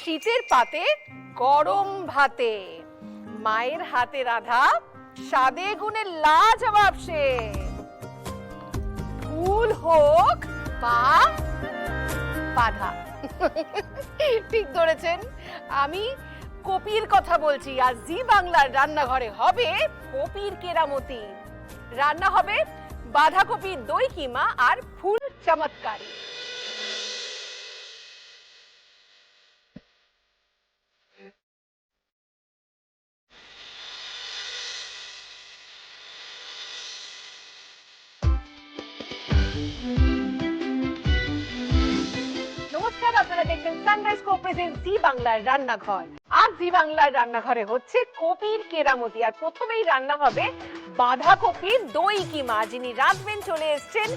শীতের পাতে গরম ভাতে মায়ের হাতে রাধা স্বাদে গুণে লাজবাব সে। ভুল হোক বা বাধা। ঠিক ধরেছেন, আমি কপির কথা বলছি। আর জি বাংলার রান্নাঘরে হবে কপির কেরামতি। রান্না হবে বাঁধাকপি দই কিমা আর ফুল চমৎকারি। নমস্কার, আপনারা দেখছেন সানরাইজ কো প্রেজেন্ট জি বাংলার রান্নাঘর। আজ জি বাংলার রান্নাঘরে হচ্ছে কপির কেরামতি। আর প্রথমেই রান্না হবে বাঁধাকপির দই কিমা। যিনি রাঁধবেন চলে এসেছেন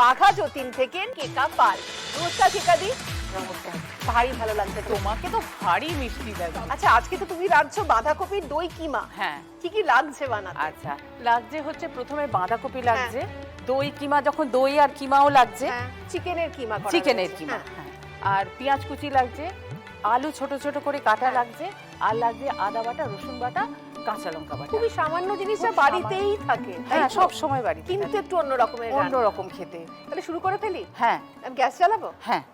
বাঘা যতীন থেকে কেকা পাল। নমস্কার কেকাদি। নমস্কার। ভারী ভালো লাগছে তোমাকে তো ভারী মিষ্টি লাগে। আচ্ছা, আজকে তো তুমি রাঁধছো বাঁধাকপির দই কিমা। হ্যাঁ, কি কি লাগছে বানাতে? আচ্ছা, লাগছে হচ্ছে প্রথমে বাঁধাকপি লাগছে, দই কিমা, যখন দই আর কিমাও লাগছে, চিকেনের কিমা করা চিকেনের হয়েছে। কিমা, হ্যাঁ, আর পেঁয়াজ কুচি লাগছে, আলু ছোট ছোট করে কাটা লাগছে, আর লাগছে আদা বাটা, রসুন বাটা, কাঁচা লঙ্কা বাটা। খুবই সামান্য জিনিসটা খুব বাড়িতেই থাকে। হ্যাঁ, সব সময় বাড়িতে কিন্তু থাকে। একটু অন্য রকমের অন্য রকম খেতে। তাহলে শুরু করে ফেলি। হ্যাঁ, আমি গ্যাস জ্বালাবো। হ্যাঁ।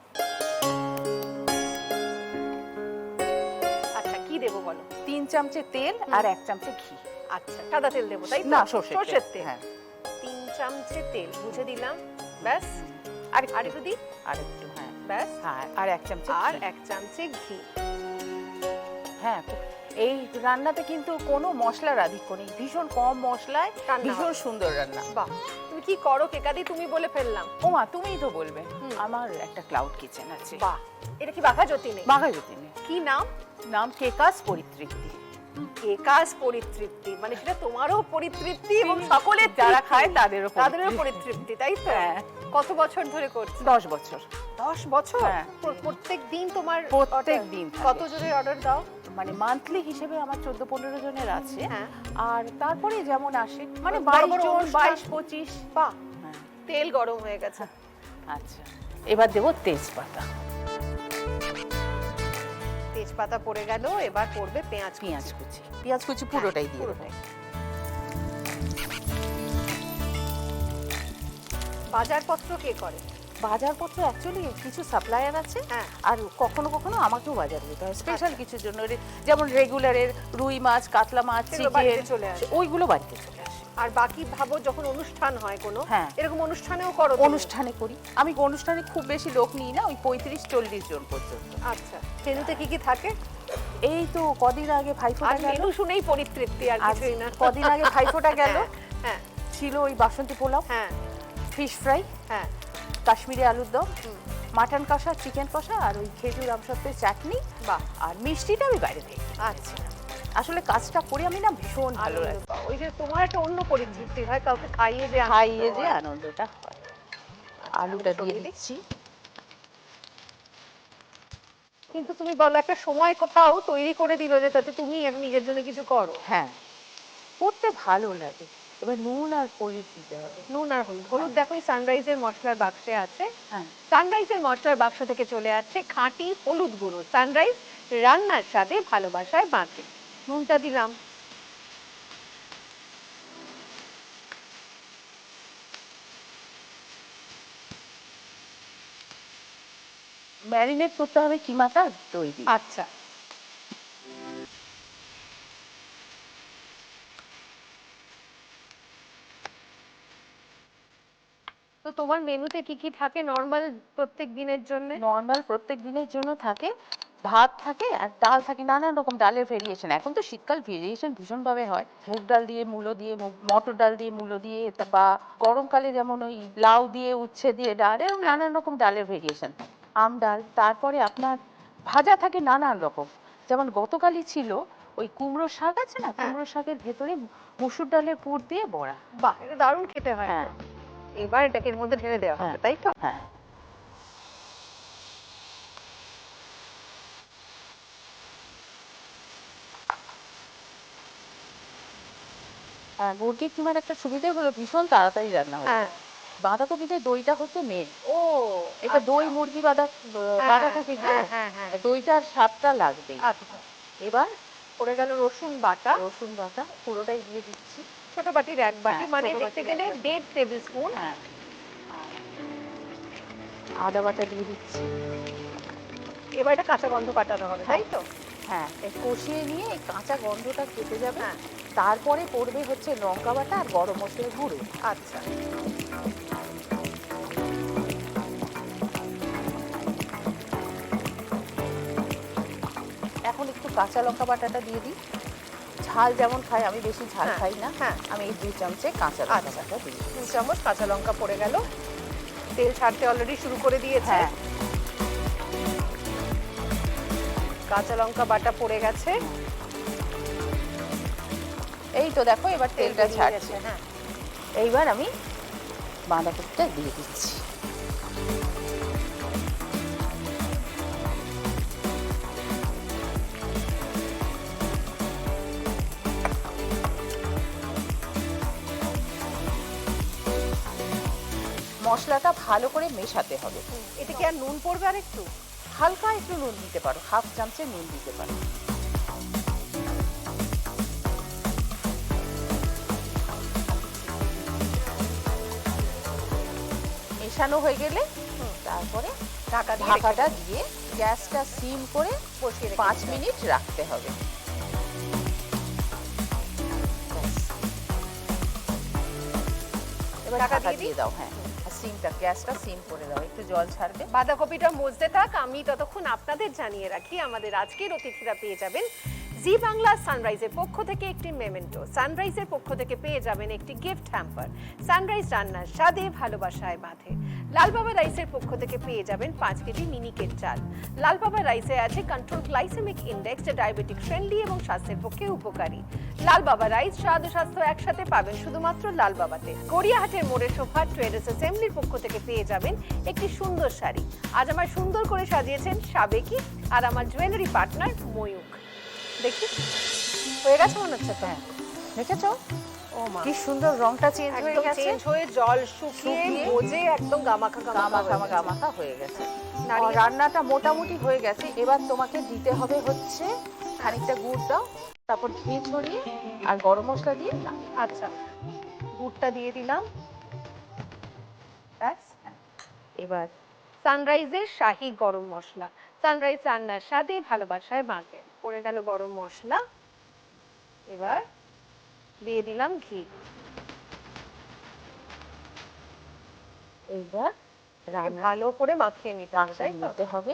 আচ্ছা, কি দেবো বলো? 3 চামচে তেল আর 1 চামচে ঘি। আচ্ছা, সাদা তেল দেবো তাই তো? না, সরষের তেল। হ্যাঁ, 3 চামচে তেল বুঝে দিলাম। ব্যাস। আর একটু দিই। আর একটু, হ্যাঁ, ব্যাস। আর 1 চামচে আর ঘি। 1 চামচে ঘি। হ্যাঁ, এই রান্নাতে কিন্তু কোনো মশলার আধিক্য নেই, ভীষণ কম মশলায় ভীষণ সুন্দর রান্না। বাহ, তুমি কি করো কেকাদি? তুমি বলে ফেললাম। ওমা, তুমিই তো বলবে। আমার একটা ক্লাউড কিচেন আছে। বাহ, এটা কি বাঘা যতীনে? বাঘা যতীনে। কি নাম? নাম কেকাস পরিতৃপ্তি। কেকাস পরিতৃপ্তি, মানে সেটা তোমারও পরিতৃপ্তি এবং সকলের যারা খায় তাদেরও পরিতৃপ্তি, তাই তো? হ্যাঁ। কত বছর ধরে করছো? 10 বছর। 10 বছর? হ্যাঁ। প্রত্যেক দিন তোমার প্রত্যেক order? দিন থাকে। কত জনের অর্ডার দাও? মানে মান্থলি হিসেবে আমার 14-15 জনের আছে। হ্যাঁ। আর তারপরে যেমন আসে, মানে বড় 22 বড় জন, অনুষ্ঠান? 22-25। বাহ, হ্যাঁ। তেল গরম হয়ে গেছে। আচ্ছা, এবার দেবো তেজপাতা। তেজপাতা পড়ে গেল, এবার পড়বে পেঁয়াজ। পেঁয়াজ কুচি। পেঁয়াজ কুচি পুরোটাই দিয়ে দেবো। বাজারপত্র কে করে? বাজারপত্র অ্যাকচুয়ালি কিছু সাপ্লায়ার আছে, হ্যাঁ। আর কখনো কখনো আমাকেও বাজার দিতে হয় স্পেশাল কিছুর জন্য। যেমন রেগুলারের রুই মাছ, কাতলা মাছ, সেগুলো বাড়িতে চিকেন, চলে আসে। ওইগুলো বাড়িতে চলে আসে। আর বাকি ভাবো যখন অনুষ্ঠান হয় কোনো, হ্যাঁ। এরকম অনুষ্ঠানেও করো তুমি? অনুষ্ঠানে করি। আমি অনুষ্ঠানে খুব বেশি লোক নিই না, ওই 35-40 জন পর্যন্ত। আচ্ছা, মেনুতে কি কি থাকে? এই তো কদিন আগে ভাইফোঁটা আর গেল। মেনু শুনেই পরিতৃপ্তি, আর কিছুই না। কদিন আগে ভাইফোঁটা গেল, হ্যাঁ ছিল ওই বাসন্তী পোলাও, হ্যাঁ ফিশ ফ্রাই, হ্যাঁ। কাশ্মীরি আলুর দম, মাটন কষা, চিকেন কষা, আর ওই খেজুর আমসত্ত্বের চাটনি। বাহ। আর মিষ্টিটা আমি বাইরে থেকে। আচ্ছা, আসলে কাজটা করে আমি না ভীষণ ভালো আনন্দ লাগে। পাও। ওই যে তোমার একটা অন্য পরিতৃপ্তি হয়, কাউকে খাইয়ে যে খাইয়ে যে আনন্দটা হয়। আলুটা দিয়ে দিচ্ছি। কিন্তু তুমি বলো, একটা সময় কোথাও তৈরি করে দিল যে তাতে তুমি নিজের জন্য কিছু করো। হ্যাঁ, করতে ভালো লাগে। এবার নুন আর হলুদ দিতে হবে। নুন আর হলুদ। হলুদ দেখো এই সানরাইজের মশলার বাক্সে আছে। হ্যাঁ। সানরাইজের মশলার বাক্স থেকে চলে আসছে খাঁটি হলুদ গুঁড়ো। সানরাইজ, রান্নার স্বাদে ভালোবাসায় বাঁচে। নুনটা দিলাম। ম্যারিনেট করতে হবে কিমাটা দই দিয়ে। আচ্ছা, তো তোমার মেনুতে কি কি থাকে নরমাল প্রত্যেক দিনের জন্য? নর্মাল প্রত্যেক দিনের জন্য থাকে ভাত থাকে আর ডাল থাকে, নানান রকম ডালের ভেরিয়েশন। এখন তো শীতকাল ভেরিয়েশন ভীষণ ভাবে হয়, মুগ ডাল দিয়ে, মূলো দিয়ে, মটর ডাল দিয়ে, মূলো দিয়ে, বা গরমকালে যেমন ওই লাউ দিয়ে, উচ্ছে দিয়ে ডাল, এরকম নানান রকম ডালের ভেরিয়েশন। আম ডাল, তারপরে আপনার ভাজা থাকে নানান রকম। যেমন গতকালই ছিল ওই কুমড়ো শাক আছে না, কুমড়ো শাকের ভেতরে মসুর ডালের পুর দিয়ে বড়া। বাহ, এটা দারুণ খেতে হয়। হ্যাঁ। এবার এটাকে এর মধ্যে ঢেলে দেওয়া হবে, তাই তো? হ্যাঁ। মুরগির কিমার একটা সুবিধা হলো ভীষণ তাড়াতাড়ি রান্না হয়। হ্যাঁ, বাঁধাকপিতে দইটা হচ্ছে মেন। ও এটা দই মুরগি বাঁধা থাকে তো, হ্যাঁ। দইটার স্বাদটা লাগবে। আচ্ছা, এবার পড়ে গেল রসুন বাটা, রসুন বাটা পুরোটাই দিয়ে দিচ্ছি। ছোট বাটির 1 বাটি, হ্যাঁ, মানে ছোট দেখতে বাটির গেলে এক বাটি। 1.5 টেবিল স্পুন। হ্যাঁ, আদা বাটা দিয়ে দিচ্ছি। এবার এটা কাঁচা গন্ধ কাটানো হবে, তাই তো? হ্যাঁ, এই কষিয়ে নিয়ে এই কাঁচা গন্ধটা কেটে যাবে। হ্যাঁ। তারপরে পড়বে হচ্ছে লঙ্কা বাটা আর গরম মশলার গুঁড়ো। আচ্ছা, এখন একটু কাঁচা লঙ্কা বাটাটা দিয়ে দিই। ঝাল যেমন খাই, আমি বেশি ঝাল হ্যাঁ, খাই না। হ্যাঁ। আমি এই 2 চামচে কাঁচা লঙ্কা আচ্ছা। বাটা দিই। 2 চামচ কাঁচা লঙ্কা পড়ে গেল। তেল ছাড়তে অলরেডি শুরু করে দিয়েছে। হ্যাঁ, কাঁচা লঙ্কা বাটা পড়ে গেছে। এই তো দেখো এবার তেলটা বেরিয়ে ছাড়ছে। গেছে, হ্যাঁ। এইবার আমি বাঁধাকপিটা দিয়ে দিচ্ছি। মশলাটা ভালো করে মেশাতে হবে। এতে কি আর নুন পড়বে আর একটু? হালকা একটু নুন দিতে পারো, 1/2 চামচে নুন দিতে পারো। মেশানো হয়ে গেলে তারপরে ঢাকাটা দিয়ে গ্যাসটা সিম করে বসিয়ে 5 মিনিট রাখতে হবে। এবার ঢাকা ঢাকা দিয়ে দিয়ে দাও। হ্যাঁ, আর গ্যাসটা সিম করে দাও, একটু জল ছাড়বে। বাঁধাকপিটা মজতে থাক, আমি ততক্ষণ আপনাদের জানিয়ে রাখি আমাদের আজকের অতিথিরা পেয়ে যাবেন জি বাংলা সানরাইজের পক্ষ থেকে একটি মেমেন্টো, সানরাইজের পক্ষ থেকে পেয়ে যাবেন একটি গিফট হ্যাম্পার, সানরাইজ রান্নার স্বাদে ভালোবাসায় বাঁধে। লালবাবা রাইসের পক্ষ থেকে পেয়ে যাবেন 5 কেজি মিনিকেট চাল। লালবাবা রাইসে আছে কন্ট্রোল গ্লাইসেমিক ইন্ডেক্স, যা ডায়াবেটিক ফ্রেন্ডলি এবং স্বাস্থ্যের পক্ষে উপকারী। লালবাবা রাইস স্বাদ ও স্বাস্থ্য একসাথে পাবেন শুধুমাত্র লালবাবাতে। গড়িয়াহাটের মোড়ে শোভা ট্রেডার্স অ্যাসেম্বলির পক্ষ থেকে পেয়ে যাবেন একটি সুন্দর শাড়ি। আজ আমার সুন্দর করে সাজিয়েছেন সাবেকি আর আমার জুয়েলারি পার্টনার ময়ূক। দেখি হয়ে গেছে মনে হচ্ছে তো। হ্যাঁ, দেখেছো ও মা, কি সুন্দর রংটা চেঞ্জ হয়ে একদম গেছে। চেঞ্জ হয়ে জল শুকিয়ে শুকিয়ে ভোজে একদম গামাখা গামাখা হয়ে গেছে। নাড়িয়ে- আর রান্নাটা মোটামুটি হয়ে গেছে। এবার তোমাকে দিতে হবে হচ্ছে খানিকটা গুড় দাও, তারপর ঘি ছড়িয়ে আর গরম মশলা দিয়ে নামিয়ে। আচ্ছা, গুড়টা দিয়ে দিলাম। ব্যাস, এবার সানরাইজের শাহী গরম মশলা, সানরাইজ রান্নার স্বাদে ভালোবাসায় বাঁধে। পড়ে গেল গরম মশলা। এবার দিয়ে দিলাম ঘি। এইবার ভালো করে মাখিয়ে নিতে হবে, তাই তো? নিতে হবে।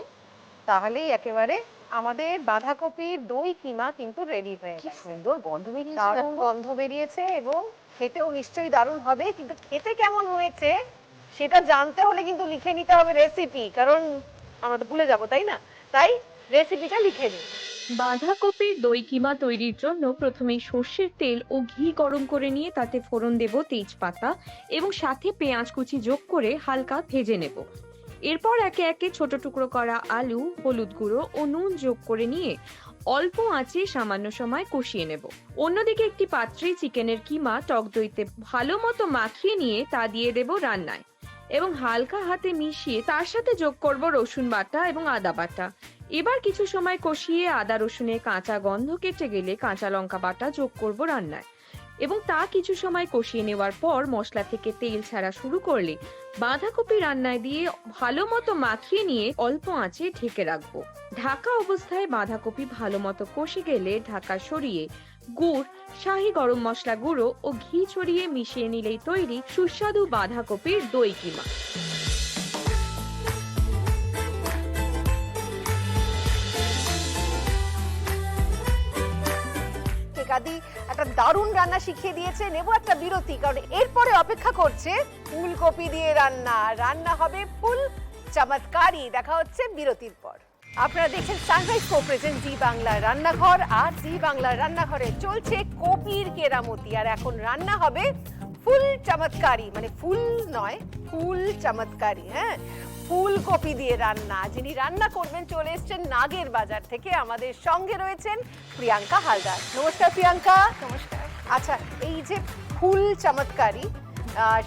তাহলেই একেবারে আমাদের বাঁধাকপির দই কিমা কিন্তু রেডি হয়ে কি গেছে। সুন্দর গন্ধ বেরিয়েছে, দারুণ দেখো। গন্ধ বেরিয়েছে এবং খেতেও নিশ্চয়ই দারুণ হবে, কিন্তু খেতে কেমন হয়েছে সেটা জানতে হলে কিন্তু লিখে নিতে হবে রেসিপি, কারণ আমরা তো ভুলে যাবো, তাই না? তাই রেসিপিটা লিখে দিন। বাঁধাকপির দই কিমা তৈরির জন্য প্রথমেই সর্ষের তেল ও ঘি গরম করে নিয়ে তাতে ফোড়ন দেব তেজপাতা এবং সাথে পেঁয়াজ কুচি যোগ করে হালকা ভেজে নেব। এরপর একে একে ছোট টুকরো করা আলু, হলুদ গুঁড়ো ও নুন যোগ করে নিয়ে অল্প আঁচে সামান্য সময় কষিয়ে নেব। অন্যদিকে একটি পাত্রে চিকেনের কিমা টক দইতে ভালো মতো মাখিয়ে নিয়ে তা দিয়ে দেব রান্নায় এবং হালকা হাতে মিশিয়ে তার সাথে যোগ করব রসুন বাটা এবং আদা বাটা। এবার কিছু সময় কষিয়ে আদা রসুনের কাঁচা গন্ধ কেটে গেলে কাঁচা লঙ্কা বাটা যোগ করব রান্নায় এবং তা কিছু সময় কষিয়ে নেওয়ার পর মশলা থেকে তেল ছাড়া শুরু করলে বাঁধাকপি রান্নায় দিয়ে ভালো মতো মাখিয়ে নিয়ে অল্প আঁচে ঢেকে রাখবো। ঢাকা অবস্থায় বাঁধাকপি ভালো মতো কষে গেলে ঢাকা সরিয়ে গুড়, শাহী গরম মশলা গুঁড়ো ও ঘি ছড়িয়ে মিশিয়ে নিলেই তৈরি সুস্বাদু বাঁধাকপির দই কিমা। কাদি একটা দারুণ রান্না শিখিয়ে দিয়েছে। নেব একটা বিরতি, কারণ এরপরে অপেক্ষা করছে ফুলকপি দিয়ে রান্না। রান্না হবে ফুল চমৎকারী। দেখা হচ্ছে বিরতির পর। আপনারা দেখছেন সানরাইজ কো প্রেজেন্ট জি বাংলার রান্নাঘর। আর জি বাংলার রান্নাঘরে চলছে কপির কেরামতি, আর এখন রান্না হবে ফুল চমৎকারী, মানে ফুল নয়, ফুল চমৎকারী। হ্যাঁ, ফুলকপি দিয়ে রান্না। যিনি রান্না করবেন চলে এসেছেন নাগের বাজার থেকে। আমাদের সঙ্গে রয়েছেন প্রিয়াঙ্কা হালদার। নমস্কার প্রিয়াঙ্কা। নমস্কার। আচ্ছা, এই যে ফুল চমৎকারী,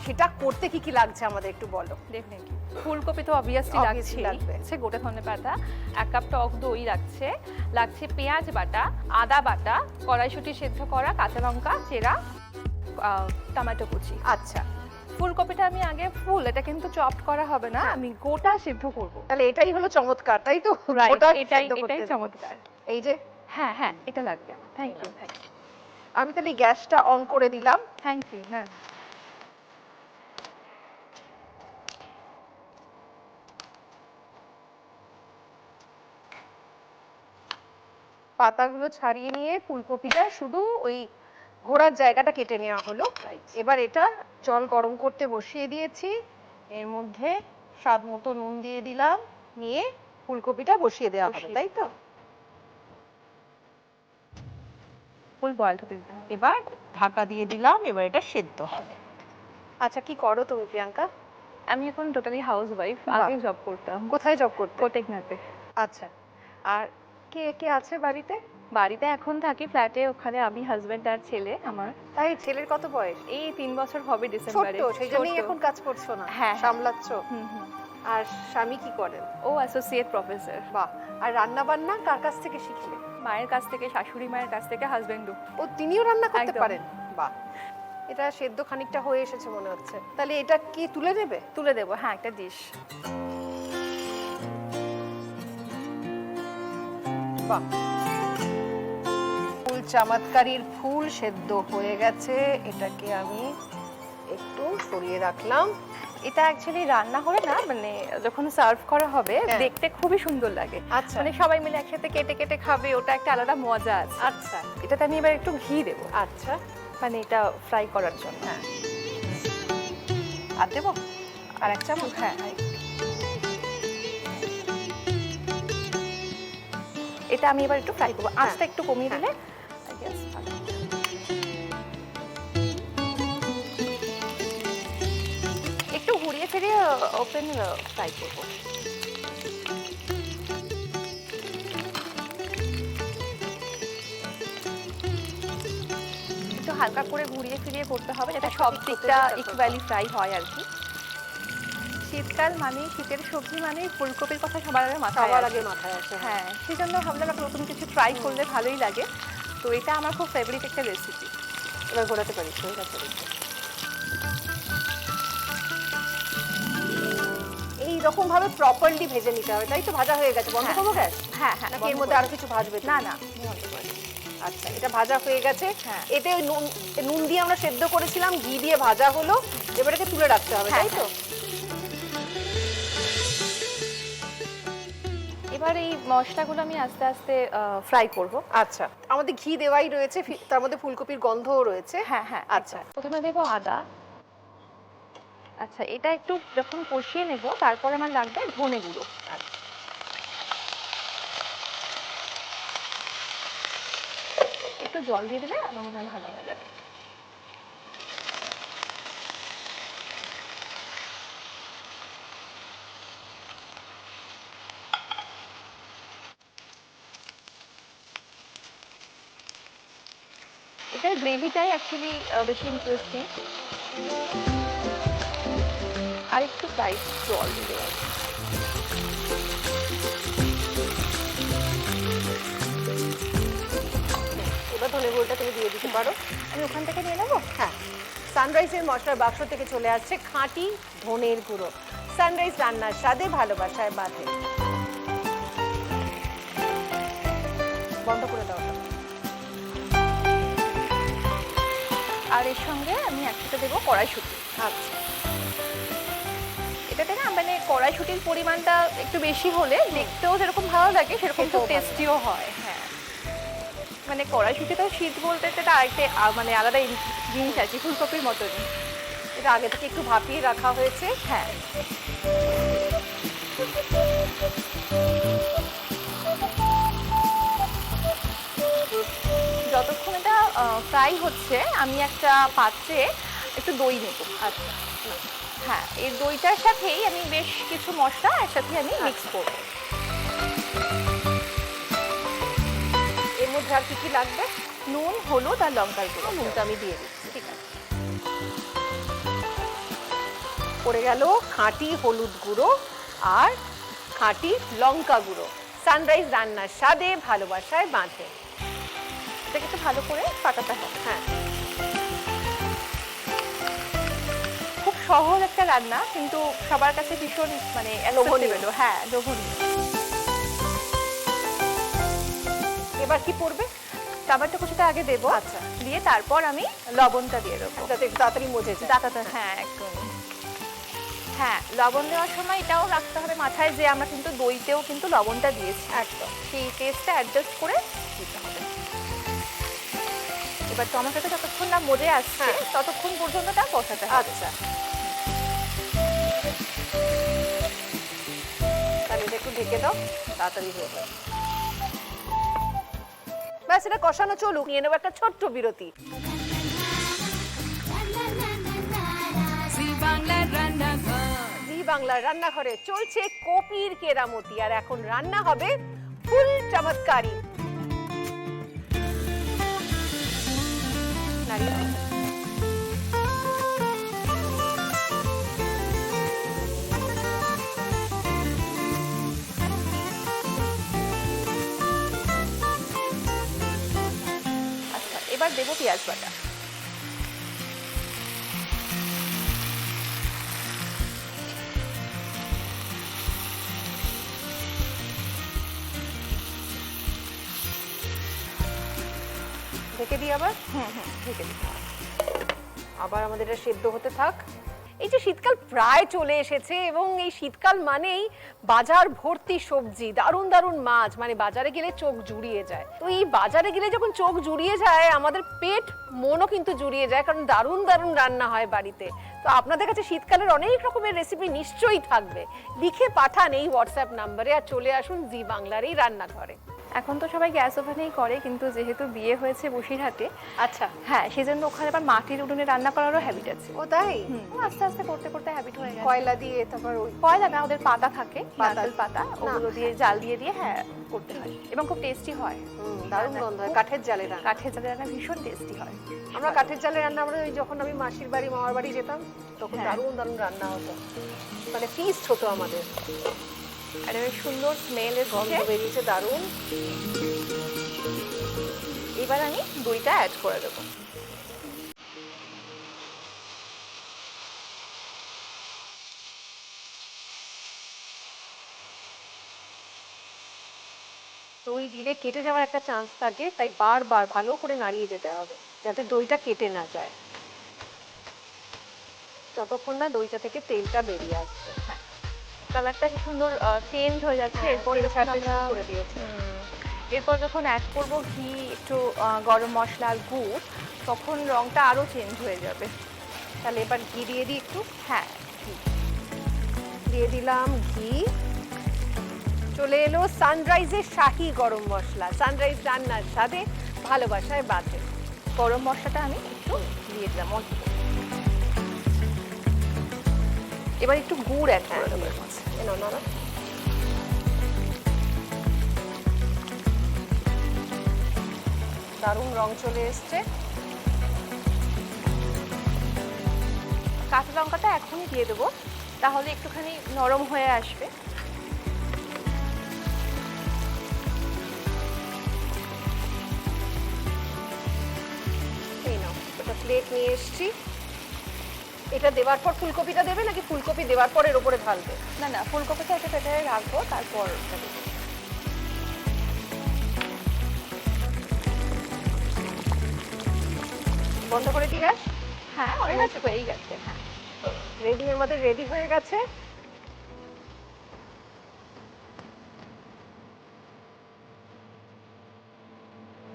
সেটা করতে কি কি লাগছে আমাদের একটু বলো। ডেফিনেটলি ফুলকপি তো অবভিয়াসলি Obviously লাগছে লাগবে। হচ্ছে গোটা ধনে পাতা, 1 কাপ টক দই লাগছে পেঁয়াজ বাটা, আদা বাটা, কড়াইশুঁটি সেদ্ধ করা, কাঁচা লঙ্কা চেরা, টমেটো কুচি। আচ্ছা, ফুলকপিটা আমি আগে এটা কিন্তু চপড করা হবে না, আমি গোটা সিদ্ধ করব। তাহলে এটাই হলো চমৎকার, তাই তো? ওটা এটাই সেদ্ধ করতে এটাই হবে। চমৎকার। এই যে হ্যাঁ হ্যাঁ এটা লাগবে। থ্যাংক ইউ আমি তাহলে গ্যাসটা অন করে দিলাম। Thank you. হ্যাঁ পাতাগুলো ছাড়িয়ে নিয়ে ফুলকপিটা শুধু ওই ঘোড়ার জায়গাটা কেটে নেওয়া হলো। এবার এটা জল গরম করতে বসিয়ে দিয়েছি, এর মধ্যে স্বাদ মতো নুন দিয়ে দিলাম, নিয়ে ফুলকপিটা বসিয়ে দেওয়া হবে, তাই তো? ফুল বয়েল হতে দিতে হবে। এবার ঢাকা দিয়ে দিলাম, এবার এটা সেদ্ধ হবে। আচ্ছা, কি করো তুমি প্রিয়াঙ্কা? আমি এখন টোটালি হাউস ওয়াইফ, বাহ। আগে জব করতাম কোথায় জব করতে? কোটেকনাতে। আচ্ছা, আর কে কে আছে বাড়িতে? বাড়িতে এখন থাকি ফ্ল্যাটে, ওখানে আমি হাজবেন্ড আর ছেলে আমার। তাই ছেলের কত বয়স? এই 3 বছর হবে ডিসেম্বরে। ছোট্ট, সেই জন্যই ছোট। এখন কাজ করছো না, হ্যাঁ। সামলাচ্ছ। হুম হুম। আর স্বামী কি করেন? ও অ্যাসোসিয়েট প্রফেসর। বাহ। আর রান্না বান্না কার কাছ থেকে শিখলে? মায়ের কাছ থেকে, শাশুড়ি মায়ের কাছ থেকে, হাজবেন্ডও। ও তিনিও রান্না করতে একদম। পারেন? বাহ। এটা সেদ্ধ খানিকটা হয়ে এসেছে মনে হচ্ছে, তাহলে এটা কি তুলে নেবে? তুলে দেবো, হ্যাঁ একটা ডিশ। বাহ, ফুল চমৎকারীর ফুল সেদ্ধ হয়ে গেছে, এটাকে আমি একটু সরিয়ে রাখলাম। এটা অ্যাকচুয়ালি রান্না হলে না, মানে যখন সার্ভ করা হবে হ্যাঁ। দেখতে খুবই সুন্দর লাগে। আচ্ছা। মানে সবাই মিলে একসাথে কেটে কেটে খাবে, ওটা একটা আলাদা মজা আছে। আচ্ছা এটাতে আমি এবার একটু ঘি দেবো, আচ্ছা, মানে এটা ফ্রাই করার জন্য। হ্যাঁ। আর দেবো আর এক চামচ? হ্যাঁ এটা আমি এবার একটু ফ্রাই করবো, আঁচটা একটু কমিয়ে দিলে I guess ভালো হবে। একটু ঘুরিয়ে ফিরিয়ে ওপেন ফ্রাই করবো। একটু হালকা করে ঘুরিয়ে ফিরিয়ে করতে হবে যাতে সব দিকটা ইকুয়ালি ফ্রাই হয় আর কি। শীতকাল মানে, শীতের সবজি মানে ফুলকপির কথা সবার আগে মাথায় সবার আসে। আগে মাথায় আসে। হ্যাঁ, সেই জন্য ভাবলাম একটা নতুন কিছু ট্রাই করলে ভালোই লাগে। তো এটা আমার খুব ফেভারিট একটা রেসিপি। এবার ঘোরাতে পারি, হয়ে গেছে। এইরকম ভাবে প্রপারলি ভেজে নিতে হবে, তাই তো? ভাজা হয়ে গেছে, বন্ধ হ্যাঁ। করবো গ্যাস? হ্যাঁ হ্যাঁ, নাকি এর মধ্যে আরো কিছু ভাজবে? না না বন্ধ করে। আচ্ছা, এটা ভাজা হয়ে গেছে। হ্যাঁ। এতে ওই নুন দিয়ে আমরা সেদ্ধ করেছিলাম, ঘি দিয়ে ভাজা হলো, এবার এটাকে তুলে রাখতে হবে, হ্যাঁ, তাই তো? এবার এই মশলাগুলো আমি আস্তে আস্তে ফ্রাই করব। আচ্ছা, আমাদের ঘি দেওয়াই রয়েছে, তার মধ্যে ফুলকপির গন্ধও রয়েছে। হ্যাঁ হ্যাঁ আচ্ছা। প্রথমে দেবো আদা। আচ্ছা, এটা একটু যখন কষিয়ে নেব তারপরে আমার লাগবে ধনে গুঁড়ো। একটু জল দিয়ে দিলে আমার মনে হয় ভালো হয়ে যাবে। এটার গ্রেভিটাই অ্যাকচুয়ালি বেশি ইন্টারেস্টিং। আর একটু ফ্রাই জল দিয়ে দেবো। এবার ধনে গুঁড়োটা তুমি দিয়ে দিতে পারো। আমি ওখান থেকে নিয়ে নেবো। হ্যাঁ, সানরাইজের মশলার বাক্স থেকে চলে আসছে খাঁটি ধনের গুঁড়ো। সানরাইজ রান্নার স্বাদে ভালোবাসায় বাঁধে। বন্ধ করে দাও ওটা। আর এর সঙ্গে আমি একসাথে দেবো কড়াইশুঁটি। আচ্ছা, এটাতে না মানে কড়াইশুঁটির পরিমাণটা একটু বেশি হলে দেখতেও যেরকম ভালো লাগে সেরকম খেতেও খুব ভালো টেস্টিও হয়। হ্যাঁ, মানে কড়াইশুঁটিটা শীত বলতে এটা আরেকটা মানে আলাদা জিনিস আছে ফুলকপির মতনই। এটা আগে থেকে একটু ভাপিয়ে রাখা হয়েছে। হ্যাঁ, যতক্ষণ এটা ফ্রাই হচ্ছে আমি একটা পাত্রে একটু দই নেব। আচ্ছা, হ্যাঁ, এই দইটার সাথেই আমি বেশ কিছু মশলা একসাথে আমি মিক্স করব। এর মধ্যে আর কি কি লাগবে? নুন, হলুদ আর লঙ্কার গুঁড়ো। নুনটা আমি দিয়ে দিচ্ছি। ঠিক আছে। পড়ে গেল খাঁটি হলুদ গুঁড়ো আর খাঁটি লঙ্কা গুঁড়ো। সানরাইজ রান্নার স্বাদে ভালোবাসায় বাঁধে। এটাকে একটু ভালো করে পাতাতে হবে। হ্যাঁ, খুব সহজ একটা রান্না, কিন্তু সবার কাছে ভীষণ মানে লোভনীয়। acceptable, হ্যাঁ লোভনীয়। এবার কি পড়বে? টমেটো কুচিটা আগে দেবো, আচ্ছা। দিয়ে তারপর আমি লবণটা দিয়ে দেবো। যাতে একটু তাড়াতাড়ি মজে যায়। ডাটাটা, হ্যাঁ একদম। হ্যাঁ, লবণ দেওয়ার সময় এটাও রাখতে হবে মাথায় যে আমরা কিন্তু দইতেও কিন্তু লবণটা দিয়েছি, একদম। সেই টেস্টটা অ্যাডজাস্ট করে দিতে হবে। এবার টমেটোটা যতক্ষণ না মজে আসছে হ্যাঁ। ততক্ষণ পর্যন্ত তা কষাতে হবে। আচ্ছা, তাহলে এটা একটু ঢেকে দাও, তাড়াতাড়ি হয়ে যাবে। ব্যাস, এটা কষানো চলুক, নিয়ে নেবো একটা ছোট্ট বিরতি। জি বাংলার রান্নাঘরে চলছে কপির কেরামতি, আর এখন রান্না হবে ফুল চমৎকারি। নাড়িয়ে দাও। আচ্ছা, এবার দেবো পেঁয়াজ বাটা। ঢেকে দিই আবার। ঢেকে দিতে হবে। আবার আমাদের এটা সেদ্ধ হতে থাক। এই যে শীতকাল প্রায় চলে এসেছে, এবং এই শীতকাল মানেই বাজার ভর্তি সবজি, দারুণ দারুণ মাছ, মানে বাজারে গেলে চোখ জুড়িয়ে যায়। তো এই বাজারে গেলে যখন চোখ জুড়িয়ে যায়, আমাদের পেট মনও কিন্তু জুড়িয়ে যায়, কারণ দারুণ দারুণ রান্না হয় বাড়িতে। তো আপনাদের কাছে শীতকালের অনেক রকমের রেসিপি নিশ্চয়ই থাকবে। লিখে পাঠান এই হোয়াটসঅ্যাপ নাম্বারে, আর চলে আসুন জি বাংলার এই রান্নাঘরে। এখন তো সবাই গ্যাস ওভেনেই করে, কিন্তু যেহেতু বিয়ে হয়েছে বসিরহাটে, আচ্ছা, হ্যাঁ সেজন্য ওখানে আবার মাটির উনুনে রান্না করারও হ্যাবিট আছে। ও তাই? আস্তে আস্তে করতে করতে হ্যাবিট হয়ে গেছে। কয়লা দিয়ে, তারপর ওই কয়লা না, ওদের পাতা থাকে, পাতা। নারকেল পাতা, ওগুলো দিয়ে জাল দিয়ে দিয়ে হ্যাঁ করতে হয়, এবং খুব টেস্টি হয়। দারুণ গন্ধ হয় কাঠের জালে রান্না। কাঠের জালে রান্না ভীষণ টেস্টি হয়। আমরা কাঠের জালে রান্না, আমরা ওই যখন আমি মাসির বাড়ি মামার বাড়ি যেতাম, তখন হ্যাঁ। দারুণ দারুণ রান্না হতো, মানে ফিস্ট হতো আমাদের। আর বেশ সুন্দর স্মেল গন্ধ এসেছে। বেরিয়েছে দারুণ। এবার আমি দইটা অ্যাড করে দেবো। দই দিলে কেটে যাওয়ার একটা চান্স থাকে, তাই বারবার ভালো করে নাড়িয়ে যেতে হবে, যাতে দইটা কেটে না যায়, যতক্ষণ না দইটা থেকে তেলটা বেরিয়ে আসছে। কালারটা কি সুন্দর চেঞ্জ হয়ে যাচ্ছে। এরপর তেল যখন ছাড়তে আমরা শুরু করে দিয়েছে। এরপর যখন অ্যাড করবো ঘি, একটু গরম মশলা আর গুড়, তখন রংটা আরো চেঞ্জ হয়ে যাবে। তাহলে এবার ঘি দিয়ে দিই একটু। হ্যাঁ, ঘি দিয়ে দিলাম ঘি। চলে এলো সানরাইজের শাহি গরম মশলা। সানরাইজ রান্নার স্বাদে ভালোবাসায় বাঁধে। গরম মশলাটা আমি একটু দিয়ে দিলাম অল্প করে। এবার একটু গুড় অ্যাড করে দেবো এর মধ্যে। এনো না, দারুণ রং চলে এসছে। কাঁচা লঙ্কাটা এখনই দিয়ে দেবো, তাহলে একটুখানি নরম হয়ে আসবে। এই নাও, একটা প্লেট নিয়ে এসছি। এটা দেওয়ার পর ফুলকপিটা দেবে, নাকি ফুলকপি দেওয়ার পর এর উপরে ঢালবে? না না, ফুলকপিটা একটা প্লেটে রাখবো, তারপর ওটা দেবো। বন্ধ করে দিই গ্যাস। হ্যাঁ, অলমোস্ট হয়েই গেছে। হ্যাঁ, রেডি, আমাদের রেডি হয়ে গেছে।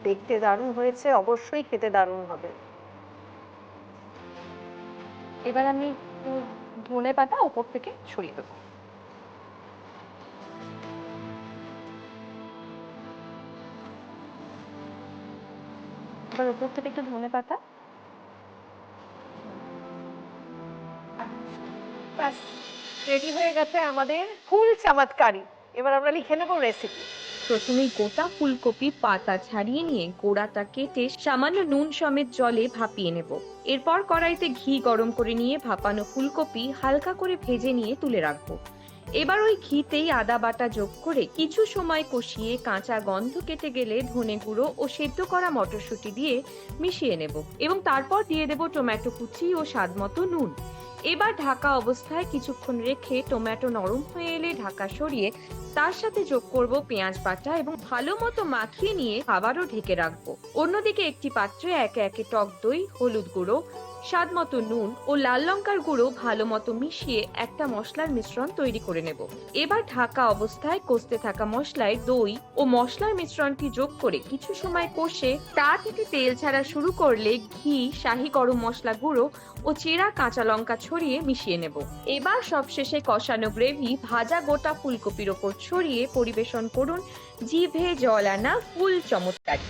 দেখতে দারুণ হয়েছে, অবশ্যই খেতে দারুণ হবে। এবার আমি একটু ধনে পাতা উপর থেকে ছড়িয়ে দেবো। এবার উপর থেকে একটু ধনে পাতা। ব্যাস, রেডি হয়ে গেছে আমাদের ফুল চমৎকারি। এবার আমরা লিখে নেবো রেসিপি। প্রথমেই গোটা ফুলকপি পাতা ছাড়িয়ে নিয়ে গোড়াটা কেটে সামান্য নুন সমেত জলে ভাপিয়ে নেব। এরপর কড়াইতে ঘি গরম করে নিয়ে ভাপানো ফুলকপি হালকা করে ভেজে নিয়ে তুলে রাখবো। এবার ওই ঘিতেই আদা বাটা যোগ করে কিছু সময় কষিয়ে কাঁচা গন্ধ কেটে গেলে ধনে গুঁড়ো ও সেদ্ধ করা মটরশুঁটি দিয়ে মিশিয়ে নেব এবং তারপর দিয়ে দেব টমেটো কুচি ও স্বাদমতো নুন। এবার ঢাকা অবস্থায় কিছুক্ষণ রেখে টমেটো নরম হয়ে এলে ঢাকা সরিয়ে তার সাথে যোগ করব পেঁয়াজ বাটা এবং ভালো মতো মাখিয়ে নিয়ে আবারও ঢেকে রাখবো। অন্যদিকে একটি পাত্রে একে একে টক দই, হলুদ গুঁড়ো, স্বাদ মতো নুন ও লাল লঙ্কার গুঁড়ো ভালো মতো মিশিয়ে একটা মশলার মিশ্রণ তৈরি করে নেব। এবার ঢাকা অবস্থায় কষতে থাকা মশলায় দই ও মশলার মিশ্রণটি যোগ করে কিছু সময় কষে তা থেকে তেল ছাড়া শুরু করলে ঘি, শাহি গরম মশলা গুঁড়ো ও চেরা কাঁচা লঙ্কা ছড়িয়ে মিশিয়ে নেব। এবার সবশেষে কষানো গ্রেভি ভাজা গোটা ফুলকপির ওপর ছড়িয়ে পরিবেশন করুন জিভে জল আনা ফুল চমৎকারী।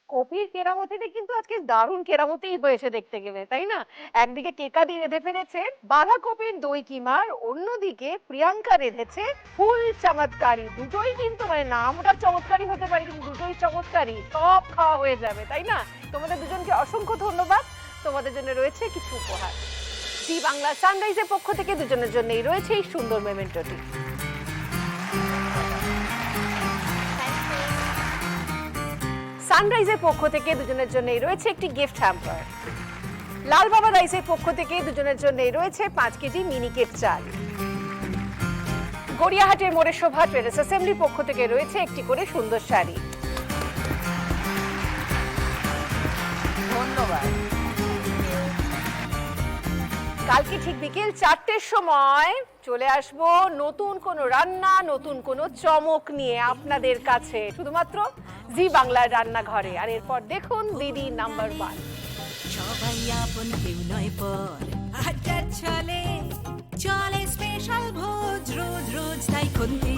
কপির কেরামতিতে কিন্তু আজকে দারুণ কেরামতিই হয়েছে দেখতে গেলে, তাই না? একদিকে টেকা দিয়ে রেঁধে ফেলেছে বাঁধাকপির দই কিমার, অন্যদিকে প্রিয়াঙ্কা রেঁধেছে ফুল চমৎকারী। দুটোই কিন্তু মানে নামটা চমৎকারী হতে পারে কিন্তু দুটোই চমৎকারী, সব খাওয়া হয়ে যাবে, তাই না? তোমাদের দুজনকে অসংখ্য ধন্যবাদ। তোমাদের জন্য রয়েছে কিছু উপহার। জি বাংলা সানরাইজের পক্ষ থেকে দুজনের জন্যই রয়েছে এই সুন্দর মেমেন্টোটি। সানরাইজের পক্ষ থেকে দুজনের জন্যই রয়েছে একটি গিফট হ্যাম্পার। লাল বাবা রাইসের পক্ষ থেকে দুজনের জন্যই রয়েছে 5 কেজি মিনিকেট চাল। গড়িয়াহাটের মোড়ের শোভা ট্রেডার্স অ্যাসেম্বলির পক্ষ থেকে রয়েছে একটি করে সুন্দর শাড়ি। ধন্যবাদ। কালকে ঠিক বিকেল 4টের সময় চলে আসব নতুন কোনো রান্না, নতুন কোনো চমক নিয়ে আপনাদের কাছে, শুধুমাত্র জি বাংলার রান্নাঘরে। আর এরপর দেখুন দিদি নাম্বার 1। সবাই আপন কেউ নয় পর, আড্ডা চলে চলে স্পেশাল ভোজ রোজ রোজ, তাই খন্তি